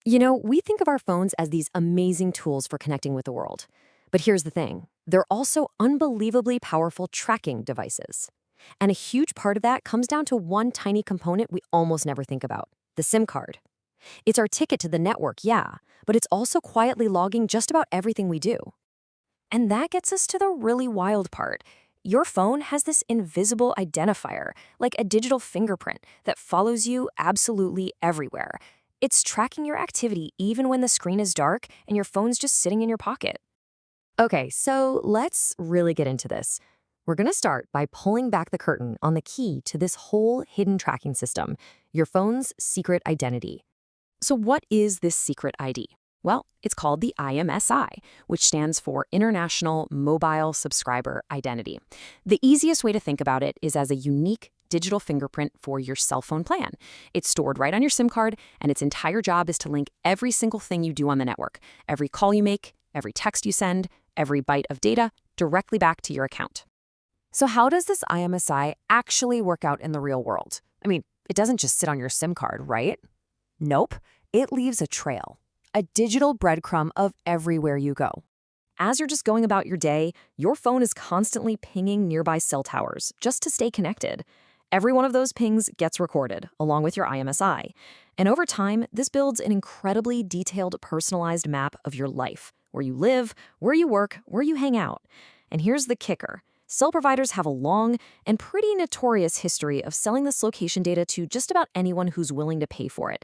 You know, we think of our phones as these amazing tools for connecting with the world. But here's the thing, they're also unbelievably powerful tracking devices. And a huge part of that comes down to one tiny component we almost never think about, the SIM card. It's our ticket to the network, yeah, but it's also quietly logging just about everything we do. And that gets us to the really wild part. Your phone has this invisible identifier, like a digital fingerprint, that follows you absolutely everywhere. It's tracking your activity even when the screen is dark and your phone's just sitting in your pocket. Okay, so let's really get into this. We're going to start by pulling back the curtain on the key to this whole hidden tracking system, your phone's secret identity. So what is this secret ID? Well, it's called the IMSI, which stands for International Mobile Subscriber Identity. The easiest way to think about it is as a unique digital fingerprint for your cell phone plan. It's stored right on your SIM card, and its entire job is to link every single thing you do on the network, every call you make, every text you send, every byte of data, directly back to your account. So how does this IMSI actually work out in the real world? I mean, it doesn't just sit on your SIM card, right? Nope, it leaves a trail, a digital breadcrumb of everywhere you go. As you're just going about your day, your phone is constantly pinging nearby cell towers just to stay connected. Every one of those pings gets recorded, along with your IMSI. And over time, this builds an incredibly detailed, personalized map of your life, where you live, where you work, where you hang out. And here's the kicker. Cell providers have a long and pretty notorious history of selling this location data to just about anyone who's willing to pay for it.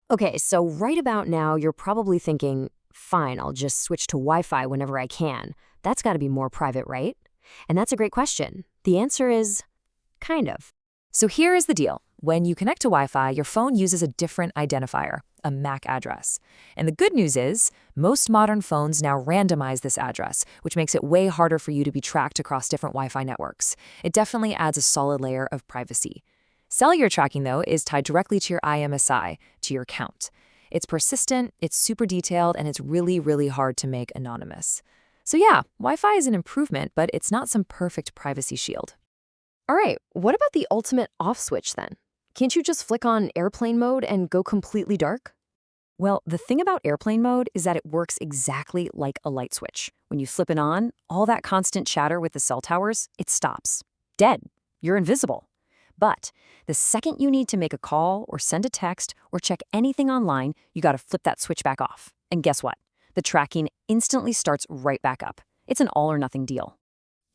Okay, so right about now, you're probably thinking, fine, I'll just switch to Wi-Fi whenever I can. That's got to be more private, right? And that's a great question. The answer is kind of. So here is the deal. When you connect to Wi-Fi, your phone uses a different identifier, a MAC address. And the good news is, most modern phones now randomize this address, which makes it way harder for you to be tracked across different Wi-Fi networks. It definitely adds a solid layer of privacy. Cellular tracking, though, is tied directly to your IMSI, to your account. It's persistent, it's super detailed, and it's really, really hard to make anonymous. So yeah, Wi-Fi is an improvement, but it's not some perfect privacy shield. All right, what about the ultimate off switch then? Can't you just flick on airplane mode and go completely dark? Well, the thing about airplane mode is that it works exactly like a light switch. When you flip it on, all that constant chatter with the cell towers, it stops. Dead. You're invisible. But the second you need to make a call or send a text or check anything online, you got to flip that switch back off. And guess what? The tracking instantly starts right back up. It's an all or nothing deal.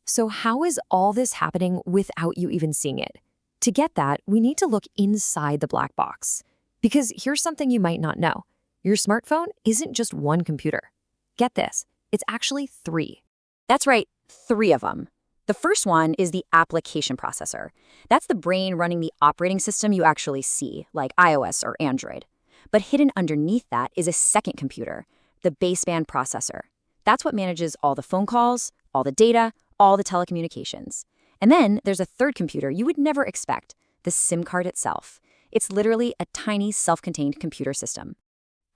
So how is all this happening without you even seeing it? To get that, we need to look inside the black box. Because here's something you might not know. Your smartphone isn't just one computer. Get this, it's actually 3. That's right, 3 of them. The first one is the application processor. That's the brain running the operating system you actually see, like iOS or Android. But hidden underneath that is a second computer, the baseband processor. That's what manages all the phone calls, all the data, all the telecommunications. And then there's a third computer you would never expect, the SIM card itself. It's literally a tiny self-contained computer system.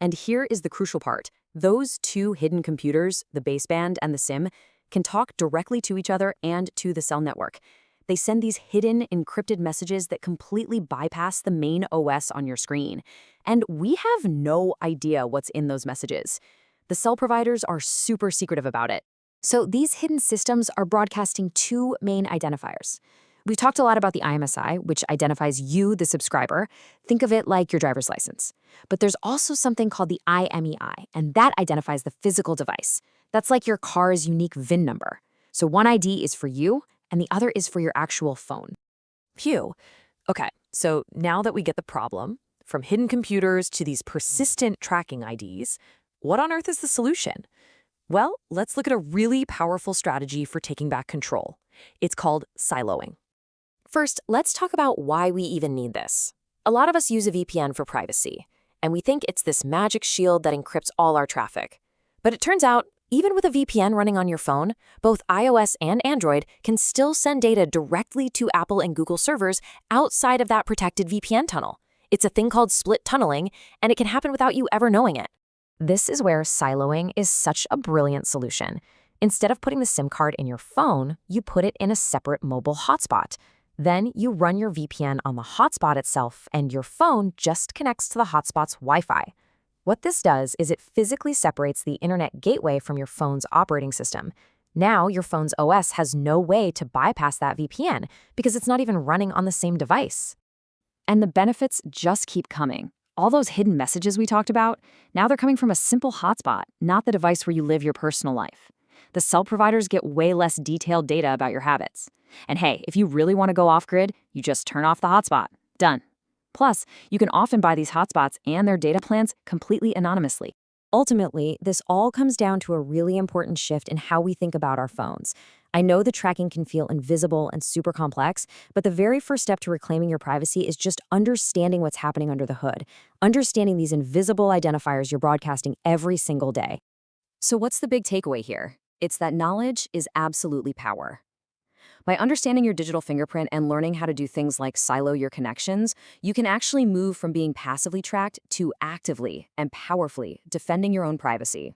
And here is the crucial part. Those 2 hidden computers, the baseband and the SIM, can talk directly to each other and to the cell network. They send these hidden, encrypted messages that completely bypass the main OS on your screen. And we have no idea what's in those messages. The cell providers are super secretive about it. So these hidden systems are broadcasting 2 main identifiers. We've talked a lot about the IMSI, which identifies you, the subscriber. Think of it like your driver's license. But there's also something called the IMEI, and that identifies the physical device. That's like your car's unique VIN number. So one ID is for you, and the other is for your actual phone. Phew. Okay, so now that we get the problem, from hidden computers to these persistent tracking IDs, what on earth is the solution? Well, let's look at a really powerful strategy for taking back control. It's called siloing. First, let's talk about why we even need this. A lot of us use a VPN for privacy, and we think it's this magic shield that encrypts all our traffic. But it turns out, even with a VPN running on your phone, both iOS and Android can still send data directly to Apple and Google servers outside of that protected VPN tunnel. It's a thing called split tunneling, and it can happen without you ever knowing it. This is where siloing is such a brilliant solution. Instead of putting the SIM card in your phone, you put it in a separate mobile hotspot. Then you run your VPN on the hotspot itself, and your phone just connects to the hotspot's Wi-Fi. What this does is it physically separates the internet gateway from your phone's operating system. Now, your phone's OS has no way to bypass that VPN because it's not even running on the same device. And the benefits just keep coming. All those hidden messages we talked about, now they're coming from a simple hotspot, not the device where you live your personal life. The cell providers get way less detailed data about your habits. And hey, if you really want to go off-grid, you just turn off the hotspot. Done. Plus, you can often buy these hotspots and their data plans completely anonymously. Ultimately, this all comes down to a really important shift in how we think about our phones. I know the tracking can feel invisible and super complex, but the very first step to reclaiming your privacy is just understanding what's happening under the hood, understanding these invisible identifiers you're broadcasting every single day. So what's the big takeaway here? It's that knowledge is absolutely power. By understanding your digital fingerprint and learning how to do things like silo your connections, you can actually move from being passively tracked to actively and powerfully defending your own privacy.